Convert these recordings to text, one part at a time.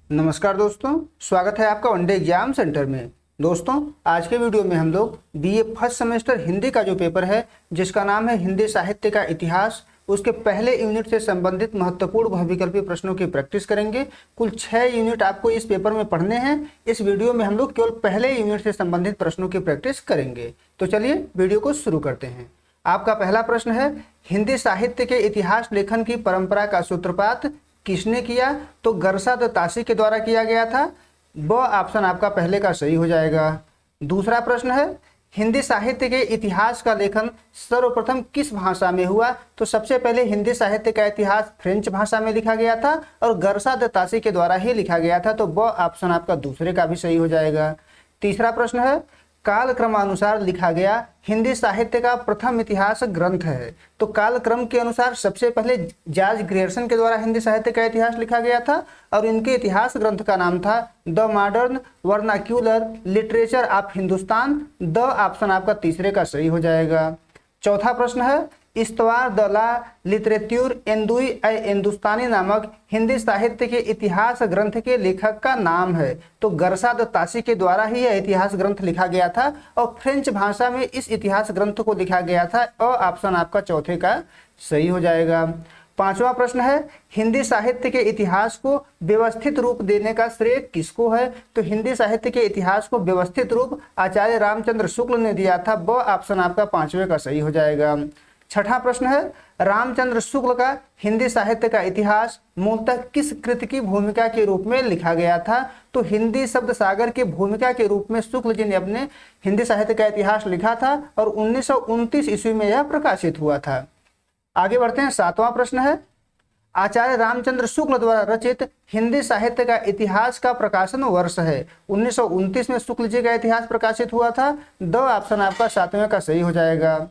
नमस्कार दोस्तों, स्वागत है आपका वनडे एग्जाम सेंटर में। दोस्तों, आज के वीडियो में हम लोग बीए फर्स्ट सेमेस्टर हिंदी का जो पेपर है जिसका नाम है हिंदी साहित्य का इतिहास, उसके पहले यूनिट से संबंधित महत्वपूर्ण बहुविकल्पी प्रश्नों की प्रैक्टिस करेंगे। कुल 6 यूनिट आपको इस पेपर में पढ़ने हैं। इस वीडियो में हम लोग केवल पहले यूनिट से संबंधित प्रश्नों की प्रैक्टिस करेंगे। तो चलिए वीडियो को शुरू करते हैं। आपका पहला प्रश्न है, हिंदी साहित्य के इतिहास लेखन की परंपरा का सूत्रपात किसने किया? तो गरशा द तासी के द्वारा किया गया था। ब ऑप्शन आपका पहले का सही हो जाएगा। दूसरा प्रश्न है, हिंदी साहित्य के इतिहास का लेखन सर्वप्रथम किस भाषा में हुआ? तो सबसे पहले हिंदी साहित्य का इतिहास फ्रेंच भाषा में लिखा गया था और गरशा द तासी के द्वारा ही लिखा गया था। तो ब ऑप्शन आपका दूसरे का भी सही हो जाएगा। तीसरा प्रश्न है, काल क्रमानुसार लिखा गया हिंदी साहित्य का प्रथम इतिहास ग्रंथ है। तो काल क्रम के अनुसार सबसे पहले जॉर्ज ग्रियर्सन के द्वारा हिंदी साहित्य का इतिहास लिखा गया था और इनके इतिहास ग्रंथ का नाम था the modern vernacular literature of Hindustan. The option आपका तीसरे का सही हो जाएगा। चौथा प्रश्न है, इस्तवार द ला लिटरेट्यूर एंदुई ए हिंदुस्तानी नामक हिंदी साहित्य के इतिहास ग्रंथ के लेखक का नाम है। तो गरशा द तासी के द्वारा ही यह इतिहास ग्रंथ लिखा गया था और फ्रेंच भाषा में इस इतिहास ग्रंथ को लिखा गया था। और ऑप्शन आपका चौथे का सही हो जाएगा। पांचवा प्रश्न है, हिंदी साहित्य के इतिहास को व्यवस्थित रूप देने का श्रेय किसको है? तो हिंदी साहित्य के इतिहास को व्यवस्थित रूप आचार्य रामचंद्र शुक्ल ने दिया था। ब ऑप्शन आपका पांचवे का सही हो जाएगा। छठा प्रश्न है, रामचंद्र शुक्ल का हिंदी साहित्य का इतिहास मूलतः किस कृति की भूमिका के रूप में लिखा गया था? तो हिंदी शब्द सागर की भूमिका के रूप में शुक्ल जी ने अपने हिंदी साहित्य का इतिहास लिखा था और 1929 ईस्वी में यह प्रकाशित हुआ था। आगे बढ़ते हैं। सातवां प्रश्न है, आचार्य रामचंद्र शुक्ल द्वारा रचित हिंदी साहित्य का इतिहास का प्रकाशन वर्ष है। 1929 में शुक्ल जी का इतिहास प्रकाशित हुआ था। द ऑप्शन आपका सातवें का सही हो जाएगा।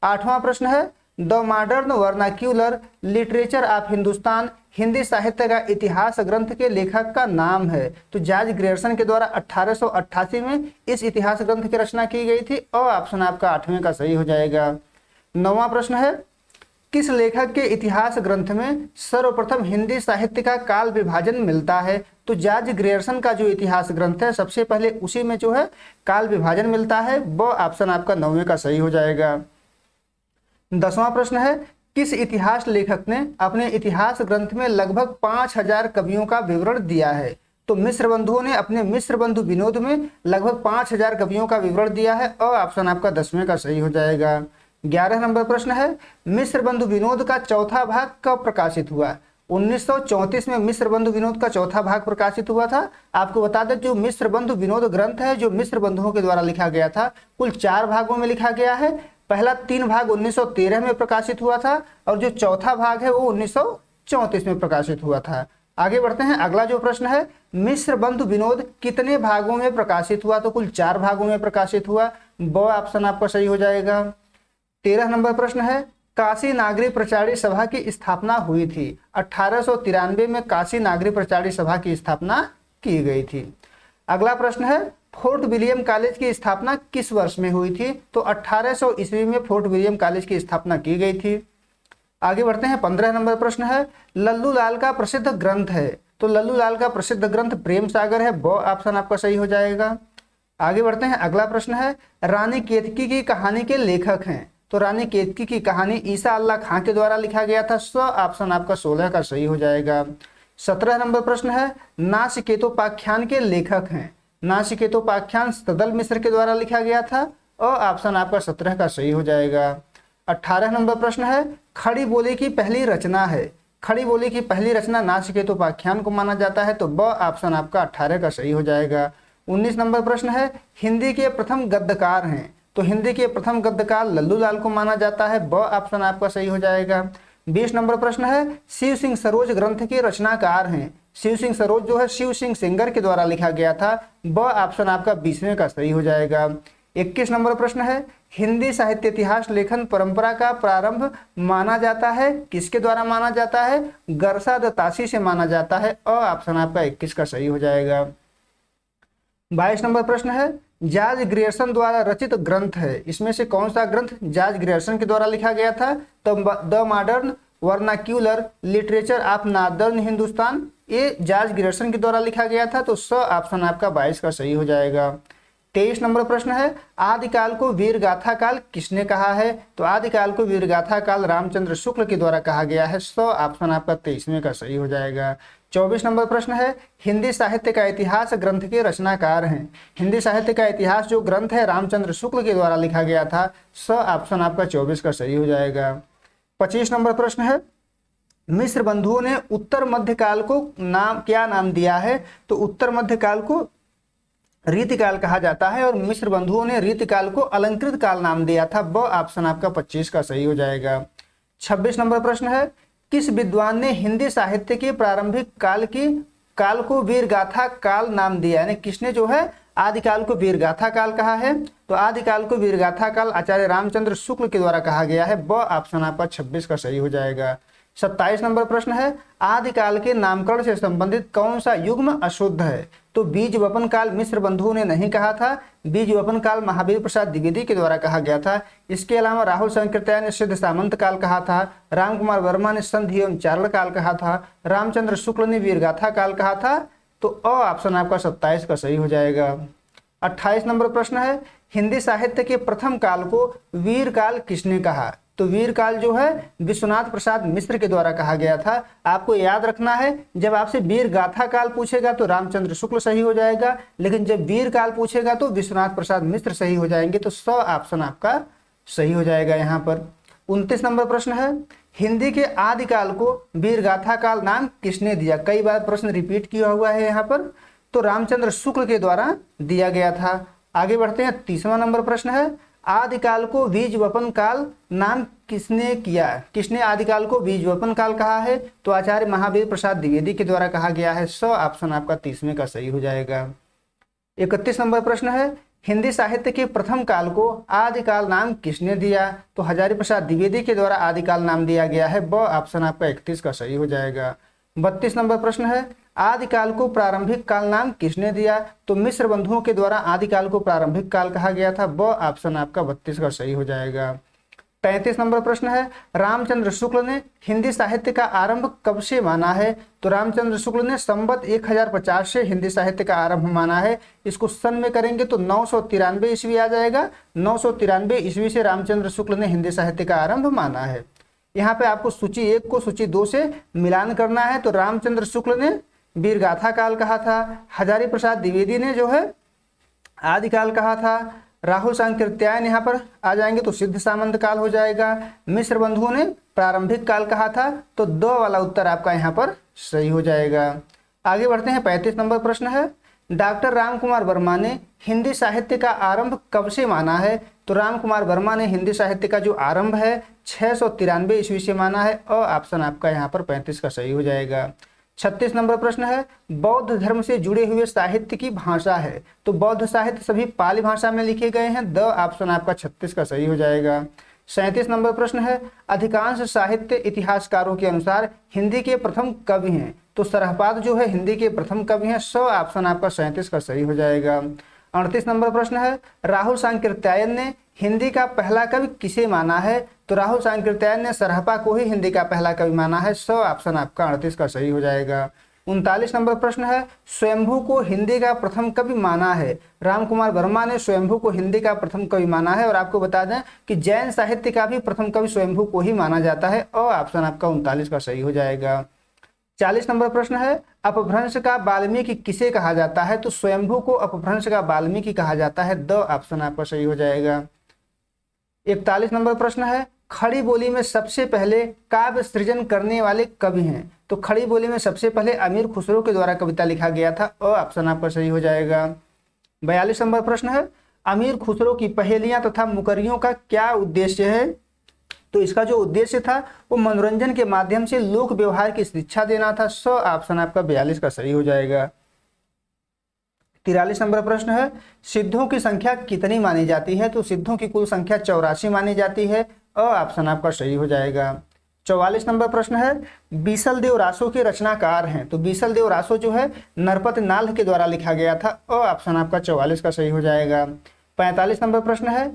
आठवां प्रश्न है, the modern vernacular literature of Hindustan Hindi साहित्य का इतिहास ग्रंथ के लेखक का नाम है। तो जॉर्ज ग्रियर्सन के द्वारा 1888 में इस इतिहास ग्रंथ की रचना की गई थी और ऑप्शन आपका आठवें का सही हो जाएगा। नौवां प्रश्न है, किस लेखक के इतिहास ग्रंथ में सर्वप्रथम हिंदी साहित्य का काल विभाजन मिलता है? तो जॉर्ज ग्रियर्सन का जो इतिहास ग्रंथ है सबसे पहले उसी में जो है काल विभाजन मिलता है। ब ऑप्शन आपका नौवें का सही हो जाएगा। 10वां प्रश्न है, किस इतिहास लेखक ने अपने इतिहास ग्रंथ में लगभग 5000 कवियों का विवरण दिया है? तो मिश्र बंधुओं ने अपने मिश्र बंधु विनोद में लगभग 5000 कवियों का विवरण दिया है और ऑप्शन आपका 10वें का सही हो जाएगा। 11 नंबर प्रश्न है, मिश्र बंधु विनोद का चौथा भाग कब प्रकाशित हुआ? 1934 में मिश्र बंधु विनोद का चौथा भाग प्रकाशित हुआ था। आपको बता दें, जो मिश्र बंधु विनोद ग्रंथ है जो मिश्र बंधुओं के द्वारा लिखा गया था, कुल 4 भागों में लिखा गया है। पहला 3 भाग 1913 में प्रकाशित हुआ था और जो चौथा भाग है वो 1934 में प्रकाशित हुआ था। आगे बढ़ते हैं। अगला जो प्रश्न है, मिश्र बंधु विनोद कितने भागों में प्रकाशित हुआ? तो कुल 4 भागों में प्रकाशित हुआ। ब ऑप्शन आपका सही हो जाएगा। 13 नंबर प्रश्न है, काशी नागरी प्रचारी सभा की स्थापना हुई थी। 1893 में काशी नागरी प्रचारी सभा की स्थापना की गई थी। अगला प्रश्न है, फोर्ट विलियम कॉलेज की स्थापना किस वर्ष में हुई थी? तो 1800 ईस्वी में फोर्ट विलियम कॉलेज की स्थापना की गई थी। आगे बढ़ते हैं। 15 नंबर प्रश्न है, लल्लू लाल का प्रसिद्ध ग्रंथ है। तो लल्लू लाल का प्रसिद्ध ग्रंथ प्रेम सागर है। ब ऑप्शन आपका सही हो जाएगा। आगे बढ़ते हैं। अगला प्रश्न है, रानी केतकी की कहानी के लेखक हैं। तो रानी केतकी की कहानी ईसा अल्लाह खां के द्वारा लिखा गया था। स ऑप्शन आपका 16 का सही हो जाएगा। 17 नंबर प्रश्न है, नाचिकेतोपाख्यान के लेखक हैं। नाचिकेतोपाख्यान सदल मिश्र के द्वारा लिखा गया था और ऑप्शन आपका 17 का सही हो जाएगा। 18 नंबर प्रश्न है, खड़ी बोली की पहली रचना है। खड़ी बोली की पहली रचना नाचिकेतोपाख्यान को माना जाता है। तो ब ऑप्शन आपका 18 का सही हो जाएगा। 19 नंबर प्रश्न है, हिंदी के प्रथम गद्यकार हैं। तो हिंदी के प्रथम गद्यकार लल्लू लाल को माना जाता है। ब ऑप्शन आपका सही हो जाएगा। 20 नंबर प्रश्न है, शिव सिंह सरोज ग्रंथ के रचनाकार हैं। शिव सिंह सरोज जो है शिव सिंह सेंगर के द्वारा लिखा गया था। ब ऑप्शन आपका 20वें का सही हो जाएगा। 21 नंबर प्रश्न है, हिंदी साहित्य इतिहास लेखन परंपरा का प्रारंभ माना जाता है किसके द्वारा माना जाता है? गरशा द तासी से माना जाता है और ऑप्शन आपका 21 का सही हो जाएगा। 22 नंबर प्रश्न है, जॉर्ज ग्रियर्सन द्वारा रचित ग्रंथ है। इसमें से कौन सा ग्रंथ जॉर्ज ग्रियर्सन के द्वारा लिखा गया था? तो the modern vernacular literature of northern Hindustan. ये जॉर्ज ग्रियर्सन के द्वारा लिखा गया था। तो स ऑप्शन आपका 22 का सही हो जाएगा। 23 नंबर प्रश्न है, आदिकाल को वीर गाथा काल किसने कहा है? तो आदिकाल को वीर गाथा काल रामचंद्र शुक्ल के द्वारा कहा गया है। सो ऑप्शन आपका 23वें का सही हो जाएगा। 24 नंबर प्रश्न है, हिंदी साहित्य का इतिहास ग्रंथ के रचनाकार हैं। हिंदी साहित्य का इतिहास जो ग्रंथ है रामचंद्र शुक्ल के द्वारा लिखा गया था। सो ऑप्शन आपका 24 का सही हो जाएगा। 25 नंबर प्रश्न है, मिस्र बंधुओं ने उत्तर मध्यकाल को क्या नाम दिया है? तो उत्तर मध्यकाल को रीतिकाल कहा जाता है और मिस्र बंधुओं ने रीतिकाल को अलंकृत काल नाम दिया था। ब ऑप्शन आपका 25 का सही हो जाएगा। 26 नंबर प्रश्न है, किस विद्वान ने हिंदी साहित्य के प्रारंभिक काल को वीरगाथा काल नाम दिया? यानी किसने जो है आदिकाल को वीरगाथा काल कहा है? तो आदिकाल को वीरगाथा काल आचार्य रामचंद्र शुक्ल के द्वारा कहा गया है। ब ऑप्शन आपका 26 का सही हो जाएगा। 27 नंबर प्रश्न है, आदिकाल के नामकरण से संबंधित कौन सा युग्म अशुद्ध है? तो बीज वपन काल मिस्र बंधुओं ने नहीं कहा था, बीज वपन काल महावीर प्रसाद द्विवेदी के द्वारा कहा गया था। इसके अलावा राहुल शंकरत्याय ने सिद्ध सामंत काल कहा था, राम कुमार वर्मा ने संधि एवं चारण काल कहा था, रामचंद्र शुक्ल ने वीरगाथा काल कहा था। तो अ ऑप्शन आपका 27 का सही हो जाएगा। 28 नंबर प्रश्न है, हिंदी साहित्य के प्रथम काल को वीर काल किसने कहा? तो वीर काल जो है विश्वनाथ प्रसाद मिश्र के द्वारा कहा गया था। आपको याद रखना है, जब आपसे वीर गाथा काल पूछेगा तो रामचंद्र शुक्ल सही हो जाएगा, लेकिन जब वीर काल पूछेगा तो विश्वनाथ प्रसाद मिश्र सही हो जाएंगे। तो स ऑप्शन आपका सही हो जाएगा यहाँ पर। 29 नंबर प्रश्न है, हिंदी के आदिकाल को वीर गाथा काल नाम किसने दिया? कई बार प्रश्न रिपीट किया हुआ है यहाँ पर। तो रामचंद्र शुक्ल के द्वारा दिया गया था। आगे बढ़ते हैं। 30वां नंबर प्रश्न है, आदिकाल को बीज वपन काल नाम किसने किया? किसने आदिकाल को बीज वपन काल कहा है? तो आचार्य महावीर प्रसाद द्विवेदी के द्वारा कहा गया है। सो ऑप्शन आपका 30वें का सही हो जाएगा। 31 नंबर प्रश्न है, हिंदी साहित्य के प्रथम काल को आदिकाल नाम किसने दिया? तो हजारी प्रसाद द्विवेदी के द्वारा आदिकाल नाम दिया गया है। ब ऑप्शन आपका 31 का सही हो जाएगा। 32 नंबर प्रश्न है, आदिकाल को प्रारंभिक काल नाम किसने दिया? तो मिस्र बंधुओं के द्वारा आदिकाल को प्रारंभिक काल कहा गया था। ब ऑप्शन आपका 32 का सही हो जाएगा। 33 नंबर प्रश्न है, रामचंद्र शुक्ल ने हिंदी साहित्य का आरंभ कब से माना है? तो रामचंद्र शुक्ल ने संवत 1050 से हिंदी साहित्य का आरंभ माना है। इसको सन में करेंगे तो 993 ईस्वी आ जाएगा। 993 ईस्वी से रामचंद्र शुक्ल ने हिंदी साहित्य का आरंभ माना है। यहाँ पे आपको सूची 1 को सूची 2 से मिलान करना है। तो रामचंद्र शुक्ल ने वीरगाथा काल कहा था, हजारी प्रसाद द्विवेदी ने जो है आदिकाल कहा था, राहुल शंकरत्याय यहाँ पर आ जाएंगे तो सिद्ध सामंत काल हो जाएगा, मिस्र बंधुओं ने प्रारंभिक काल कहा था। तो 2 वाला उत्तर आपका यहाँ पर सही हो जाएगा। आगे बढ़ते हैं। 35 नंबर प्रश्न है, डॉक्टर राम कुमार वर्मा ने हिंदी साहित्य का आरंभ कब से माना है? तो राम कुमार वर्मा ने हिंदी साहित्य का जो आरंभ है 693 ईस्वी से माना है। और ऑप्शन आपका यहाँ पर 35 का सही हो जाएगा। 36 नंबर प्रश्न है, बौद्ध धर्म से जुड़े हुए साहित्य की भाषा है? तो बौद्ध साहित्य सभी पाली भाषा में लिखे गए हैं। द ऑप्शन आपका 36 का सही हो जाएगा। 37 नंबर प्रश्न है, अधिकांश साहित्य इतिहासकारों के अनुसार हिंदी के प्रथम कवि हैं? तो सरहपाद जो है हिंदी के प्रथम कवि हैं। सो ऑप्शन आपका 37 का सही हो जाएगा। 38 नंबर प्रश्न है, राहुल शंकरत्यायन ने हिंदी का पहला कवि किसे माना है? तो राहुल शंकरत्यायन ने सरहपा को ही हिंदी का पहला कवि माना है। सो ऑप्शन आपका 38 का सही हो जाएगा। 39 नंबर प्रश्न है, स्वयंभू को हिंदी का प्रथम कवि माना है? राम कुमार वर्मा ने स्वयंभू को हिंदी का प्रथम कवि माना है। और आपको बता दें कि जैन साहित्य का भी प्रथम कवि स्वयंभू को ही माना जाता है। और ऑप्शन आपका 39 का सही हो जाएगा। 40 नंबर प्रश्न है, अपभ्रंश का वाल्मीकि किसे कहा जाता है? तो स्वयंभू को अपभ्रंश का वाल्मीकि कहा जाता है। द ऑप्शन आपका सही हो जाएगा। 41 नंबर प्रश्न है, खड़ी बोली में सबसे पहले काव्य सृजन करने वाले कवि हैं? तो खड़ी बोली में सबसे पहले अमीर खुसरो के द्वारा कविता लिखा गया था। और ऑप्शन आपका सही हो जाएगा। 42 नंबर प्रश्न है, अमीर खुसरो की पहेलियां तथा मुकरियों का क्या उद्देश्य है? तो इसका जो उद्देश्य था वो मनोरंजन के माध्यम से लोक व्यवहार की शिक्षा देना था। सो ऑप्शन आपका 42 का सही हो जाएगा। 43 नंबर प्रश्न है, सिद्धों की संख्या कितनी मानी जाती है? तो सिद्धों की कुल संख्या 84 मानी जाती है। और ऑप्शन आपका सही हो जाएगा। 44 नंबर प्रश्न है, बीसल देव रासो के रचनाकार हैं? तो बीसल देव रासो जो है नरपत नाल्ह के द्वारा लिखा गया था। और ऑप्शन आपका 44 का सही हो जाएगा। 45 नंबर प्रश्न है,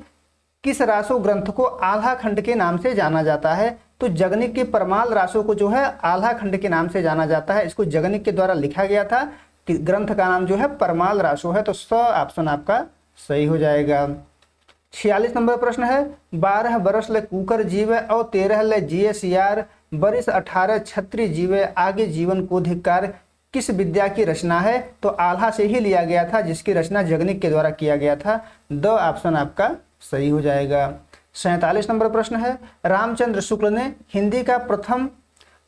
किस रासो ग्रंथ को आल्हा खंड के नाम से जाना जाता है? तो जगनिक की परमाल रासों को जो है आल्हा खंड के नाम से जाना जाता है। इसको जगनिक के द्वारा लिखा गया था। ग्रंथ का नाम जो है परमाल रासो है। तो स ऑप्शन आपका सही हो जाएगा। 46 नंबर प्रश्न है, 12 बरस ले कुकर जीवे और 13 ले जिये सियार, बरिस 18 छत्री जीवे आगे जीवन को धिक्कार, किस विद्या की रचना है? तो आल्हा से ही लिया गया था, जिसकी रचना जगनिक के द्वारा किया गया था। द ऑप्शन आपका सही हो जाएगा। 47 नंबर प्रश्न है, रामचंद्र शुक्ल ने हिंदी का प्रथम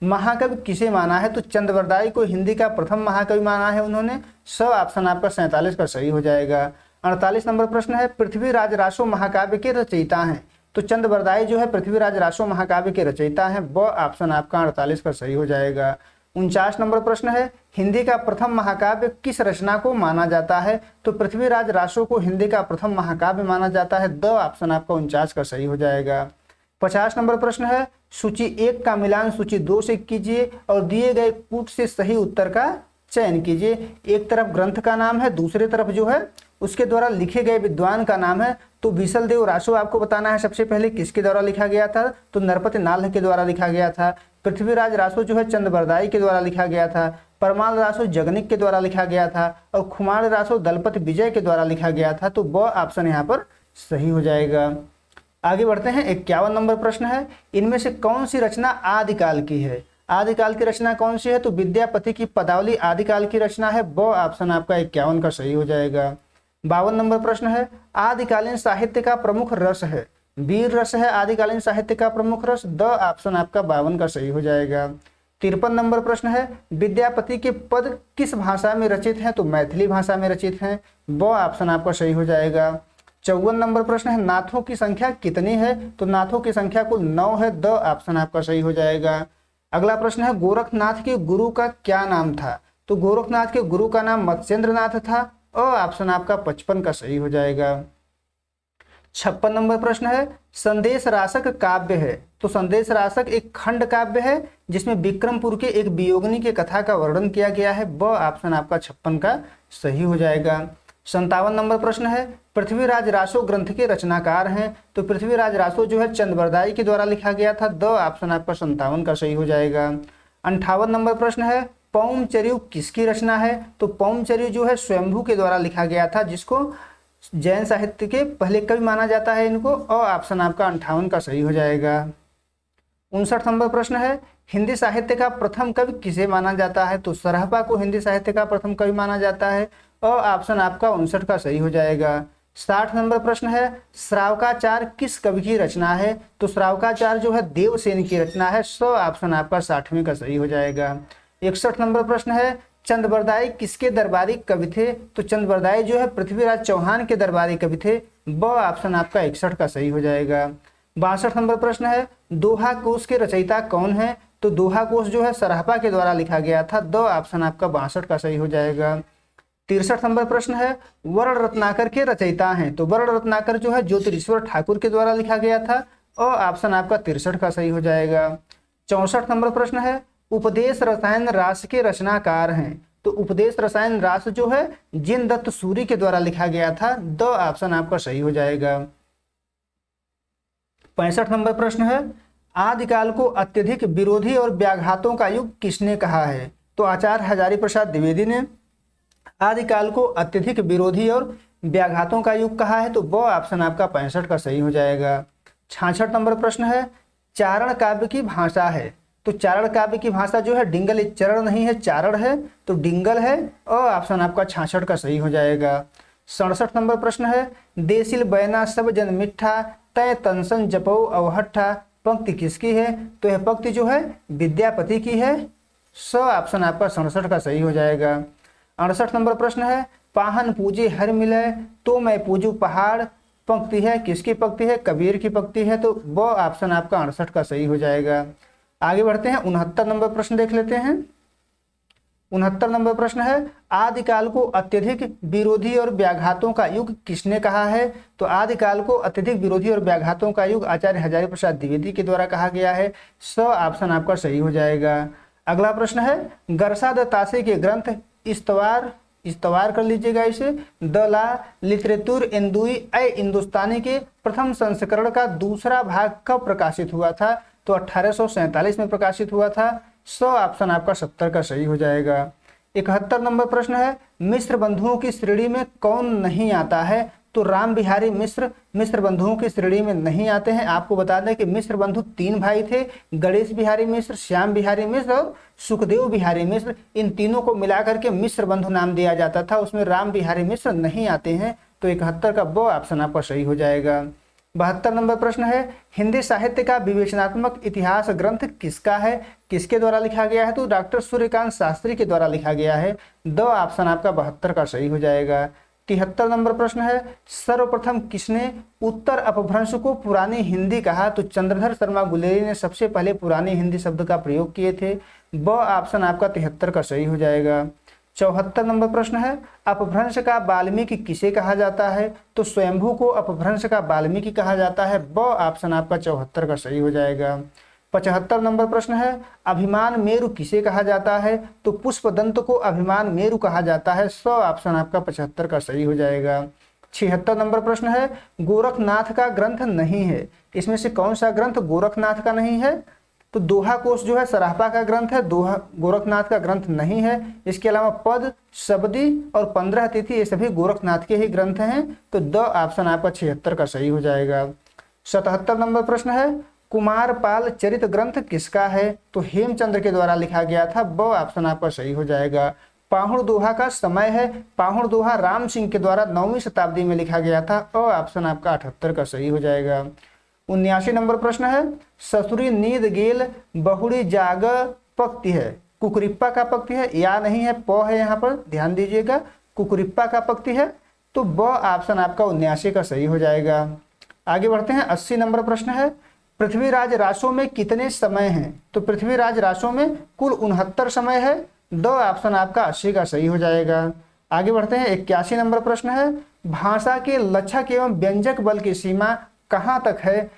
महाकवि किसे माना है? तो चंद्रवरदाई को हिंदी का प्रथम महाकवि माना है उन्होंने। स ऑप्शन आपका 47 का सही हो जाएगा। 48 नंबर प्रश्न है, पृथ्वीराज रासो महाकाव्य के रचयिता हैं। तो चंद्रवरदाई जो है पृथ्वीराज रासो महाकाव्य के रचयिता हैं। ब ऑप्शन आपका 48 का सही हो जाएगा। 49 नंबर प्रश्न है, हिंदी का प्रथम महाकाव्य किस रचना को माना जाता है? तो पृथ्वीराज रासो को हिंदी का प्रथम महाकाव्य माना जाता है। द ऑप्शन आपका 49 का सही हो जाएगा। 50 नंबर प्रश्न है, सूची 1 का मिलान सूची 2 से कीजिए और दिए गए कूट से सही उत्तर का चयन कीजिए। एक तरफ ग्रंथ का नाम है, दूसरी तरफ जो है उसके द्वारा लिखे गए विद्वान का नाम है। तो विसल देव रासो आपको बताना है सबसे पहले किसके द्वारा लिखा गया था? तो नरपति नाल्ह के द्वारा लिखा गया था। पृथ्वीराज रासो जो है चंद्रवरदाई के द्वारा लिखा गया था। परमाल रासो जगनिक के द्वारा लिखा गया था और खुमार रासो दलपति विजय के द्वारा लिखा गया था। तो ब ऑप्शन यहाँ पर सही हो जाएगा। आगे बढ़ते हैं। 51 नंबर प्रश्न है, इनमें से कौन सी रचना आदिकाल की है? आदिकाल की रचना कौन सी है? तो विद्यापति की पदावली आदिकाल की रचना है। ब ऑप्शन आपका 51 का सही हो जाएगा। 52 नंबर प्रश्न है, आदिकालीन साहित्य का प्रमुख रस है। वीर रस है आदिकालीन साहित्य का प्रमुख रस। द ऑप्शन आपका 52 का सही हो जाएगा। 53 नंबर प्रश्न है, विद्यापति के पद किस भाषा में रचित हैं? तो मैथिली भाषा में रचित हैं। ब ऑप्शन आपका सही हो जाएगा। 54 नंबर प्रश्न है, नाथों की संख्या कितनी है? तो नाथों की संख्या कुल 9 है। द ऑप्शन आपका सही हो जाएगा। अगला प्रश्न है, गोरखनाथ के गुरु का क्या नाम था? तो गोरखनाथ के गुरु का नाम मत्स्येंद्र नाथ था। ऑप्शन आपका 55 का सही हो जाएगा। 56 नंबर प्रश्न है, संदेश रासक काव्य है। तो संदेश रासक एक खंड काव्य है जिसमें विक्रमपुर के एक वियोगिनी के कथा का वर्णन किया गया है। ब ऑप्शन आपका 56 का सही हो जाएगा। 57 नंबर प्रश्न है, पृथ्वीराज रासो ग्रंथ के रचनाकार हैं। तो पृथ्वीराज रासो जो है चंद्रवरदाई के द्वारा लिखा गया था। द ऑप्शन आपका 57 का सही हो जाएगा। 58 नंबर प्रश्न है, पौमचर्यु किसकी रचना है? तो पौमचर्यु जो है स्वयंभू के द्वारा लिखा गया था, जिसको जैन साहित्य के पहले कवि माना जाता है इनको। और ऑप्शन आपका 58 का सही हो जाएगा। 59 नंबर प्रश्न है, हिंदी साहित्य का प्रथम कवि किसे माना जाता है? तो सरहपा को हिंदी साहित्य का प्रथम कवि माना जाता है। और ऑप्शन आपका 59 का सही हो जाएगा। 60 नंबर प्रश्न है, श्रावकाचार किस कवि की रचना है? तो श्रावकाचार जो है देवसेन की रचना है। ऑप्शन आपका 60वें का सही हो जाएगा। 61 नंबर प्रश्न है, चंद्रवरदाई किसके दरबारी कवि थे? तो चंद्रवरदाई जो है पृथ्वीराज चौहान के दरबारी कवि थे। ब ऑप्शन आपका 61 का सही हो जाएगा। 62 नंबर प्रश्न है, दोहा कोश के रचयिता कौन है? तो दोहा कोश जो है सरहपा के द्वारा लिखा गया था। द ऑप्शन आपका 62 का सही हो जाएगा। 63 नंबर प्रश्न है, वर्ण रत्नाकर के रचयिता हैं। तो वर्ण रत्नाकर जो है ज्योतिरीश्वर ठाकुर के द्वारा लिखा गया था। और ऑप्शन आपका 63 का सही हो जाएगा। 64 नंबर प्रश्न है, उपदेश रसायन रास के रचनाकार हैं। तो उपदेश रसायन रास जो है जिन दत्त सूरी के द्वारा लिखा गया था। द ऑप्शन आपका सही हो जाएगा। 65 नंबर प्रश्न है, आदिकाल को अत्यधिक विरोधी और व्याघातों का युग किसने कहा है? तो आचार्य हजारी प्रसाद द्विवेदी ने आदिकाल को अत्यधिक विरोधी और व्याघातों का युग कहा है। तो ब ऑप्शन आपका 65 का सही हो जाएगा। 66 नंबर प्रश्न है, चारण काव्य की भाषा है। तो चारण काव्य की भाषा जो है डिंगल, चरण नहीं है चारण है, तो डिंगल है। और ऑप्शन आपका 66 का सही हो जाएगा। 67 नंबर प्रश्न है, देसिल बैना सब जन मिठा तय तनसन जपो अवहट्ठा पंक्ति किसकी है? तो यह पंक्ति जो है विद्यापति की है। ऑप्शन आपका 67 का सही हो जाएगा। 68 नंबर प्रश्न है, पाहन पूजे हर मिले तो मैं पूजू पहाड़ पंक्ति है किसकी पंक्ति है? कबीर की पंक्ति है। तो ब ऑप्शन आपका 68 का सही हो जाएगा। आगे बढ़ते हैं। 69 नंबर प्रश्न देख लेते हैं। 69 नंबर प्रश्न है, आदिकाल को अत्यधिक विरोधी और व्याघातों का युग किसने कहा है? तो आदिकाल को अत्यधिक विरोधी और व्याघातों का युग आचार्य हजारी प्रसाद द्विवेदी के द्वारा कहा गया है। ऑप्शन आपका सही हो जाएगा। अगला प्रश्न है, गरसा द तासे के ग्रंथ इस्तवार कर लीजिएगा इसे, द ला लिटरेतुर इंदुई ए हिंदुस्तानी के प्रथम संस्करण का दूसरा भाग कब प्रकाशित हुआ था? तो 1847 में प्रकाशित हुआ था। 100 ऑप्शन आपका 70 का सही हो जाएगा। 71 नंबर प्रश्न है, मिश्र बंधुओं की श्रेणी में कौन नहीं आता है? तो राम बिहारी मिश्र मिश्र बंधुओं की श्रेणी में नहीं आते हैं। आपको बता दें कि मिश्र बंधु 3 भाई थे, गणेश बिहारी मिश्र, श्याम बिहारी मिश्र और सुखदेव बिहारी मिश्र। इन तीनों को मिलाकर के मिश्र बंधु नाम दिया जाता था, उसमें राम बिहारी मिश्र नहीं आते हैं। तो 71 का ब ऑप्शन आपका सही हो जाएगा। 72 नंबर प्रश्न है, हिंदी साहित्य का विवेचनात्मक इतिहास ग्रंथ किसका है? किसके द्वारा लिखा गया है? तो डॉक्टर सूर्यकांत शास्त्री के द्वारा लिखा गया है। द ऑप्शन आपका 72 का सही हो जाएगा। 73 नंबर प्रश्न है, सर्वप्रथम किसने उत्तर अपभ्रंश को पुरानी हिंदी कहा? तो चंद्रधर शर्मा गुलेरी ने सबसे पहले पुरानी हिंदी शब्द का प्रयोग किए थे। ब ऑप्शन आपका 73 का सही हो जाएगा। 74 नंबर प्रश्न है, अपभ्रंश का वाल्मीकि किसे कहा जाता है? तो स्वयंभू को अपभ्रंश का वाल्मीकि कहा जाता है। ब ऑप्शन आपका 74 का सही हो जाएगा। 75 नंबर प्रश्न है, अभिमान मेरु किसे कहा जाता है? तो पुष्पदंत को अभिमान मेरु कहा जाता है। 100 ऑप्शन आपका 75 का सही हो जाएगा। 76 नंबर प्रश्न है, गोरखनाथ का ग्रंथ नहीं है, इसमें से कौन सा ग्रंथ गोरखनाथ का नहीं है? तो दोहा कोश जो है सराहपा का ग्रंथ है, दोहा गोरखनाथ का ग्रंथ नहीं है। इसके अलावा पद, शबदी और 15 तिथि ये सभी गोरखनाथ के ही ग्रंथ हैं। तो द ऑप्शन आपका 76 का सही हो जाएगा। 77 नंबर प्रश्न है, कुमारपाल चरित ग्रंथ किसका है? तो हेमचंद्र के द्वारा लिखा गया था। ब ऑप्शन आपका सही हो जाएगा। पाहुड़ दोहा का समय है, पाहुड़ दोहा राम सिंह के द्वारा 9वीं शताब्दी में लिखा गया था। अ ऑप्शन आपका 78 का सही हो जाएगा। 79 नंबर प्रश्न है, ससुरी नींद गेल बहुड़ी जाग पक्ति है, कुकुरिप्पा का पक्ति है या नहीं है? प है, यहाँ पर ध्यान दीजिएगा, कुकुरिप्पा का पक्ति है। तो ब ऑप्शन आपका 79 का सही हो जाएगा। आगे बढ़ते हैं। 80 नंबर प्रश्न है, पृथ्वीराज रासों में कितने समय हैं? तो पृथ्वीराज रासों में कुल 69 समय है। द ऑप्शन आपका 80 का सही हो जाएगा। आगे बढ़ते हैं। 81 नंबर प्रश्न है, भाषा के लक्षक एवं व्यंजक बल की सीमा कहाँ तक है?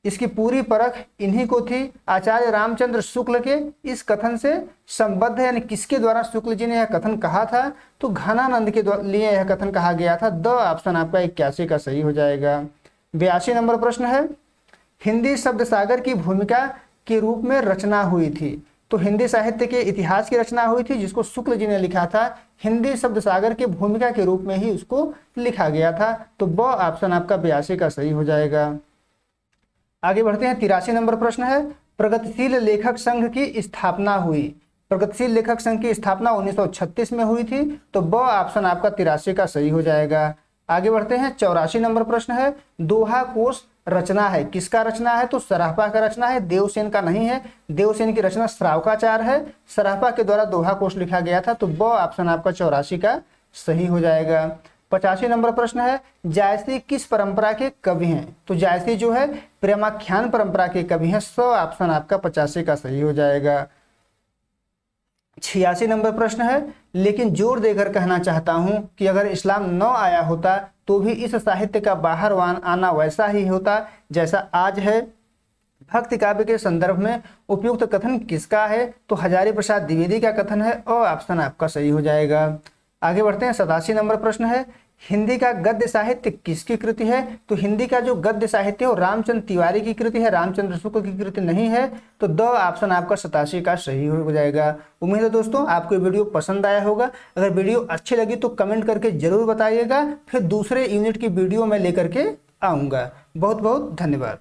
इसकी पूरी परख इन्हीं को थी। आचार्य रामचंद्र शुक्ल के इस कथन से संबद्ध है, यानी किसके द्वारा शुक्ल जी ने यह कथन कहा था? तो घनानंद के लिए यह कथन कहा गया था। द ऑप्शन आपका 81 का सही हो जाएगा। 82 नंबर प्रश्न है, हिंदी शब्द सागर की भूमिका के रूप में रचना हुई थी। तो हिंदी साहित्य के इतिहास की रचना हुई थी जिसको शुक्ल जी ने लिखा था। हिंदी शब्द सागर की भूमिका के रूप में ही उसको लिखा गया था। तो ब ऑप्शन आपका 82 का सही हो जाएगा। आगे बढ़ते हैं। 83 नंबर प्रश्न है, प्रगतिशील लेखक संघ की स्थापना हुई। प्रगतिशील लेखक संघ की स्थापना 1936 में हुई थी। तो ब ऑप्शन आपका 83 का सही हो जाएगा। आगे बढ़ते हैं। 84 नंबर प्रश्न है, दोहा कोश रचना है, किसका रचना है? तो सराहपा का रचना है, देवसेन का नहीं है। देवसेन की रचना श्रावकाचार है, सराहपा के द्वारा दोहा कोश लिखा गया था। तो ब ऑप्शन आपका 84 का सही हो जाएगा। 85 नंबर प्रश्न है, जायसी किस परंपरा के कवि हैं? तो जायसी जो है प्रेमाख्यान परंपरा के कवि हैं। 100 ऑप्शन आपका 85 का सही हो जाएगा। 86 नंबर प्रश्न है, लेकिन जोर देकर कहना चाहता हूं कि अगर इस्लाम न आया होता तो भी इस साहित्य का बाहर आना वैसा ही होता जैसा आज है। भक्ति काव्य के संदर्भ में उपयुक्त कथन किसका है? तो हजारी प्रसाद द्विवेदी का कथन है। अ ऑप्शन आपका सही हो जाएगा। आगे बढ़ते हैं। 87 नंबर प्रश्न है, हिंदी का गद्य साहित्य किसकी कृति है? तो हिंदी का जो गद्य साहित्य है वो रामचंद्र तिवारी की कृति है, रामचंद्र शुक्ल की कृति नहीं है। तो द ऑप्शन आपका 87 का सही हो जाएगा। उम्मीद है दोस्तों आपको ये वीडियो पसंद आया होगा। अगर वीडियो अच्छी लगी तो कमेंट करके जरूर बताइएगा, फिर दूसरे यूनिट की वीडियो में लेकर के आऊँगा। बहुत बहुत धन्यवाद।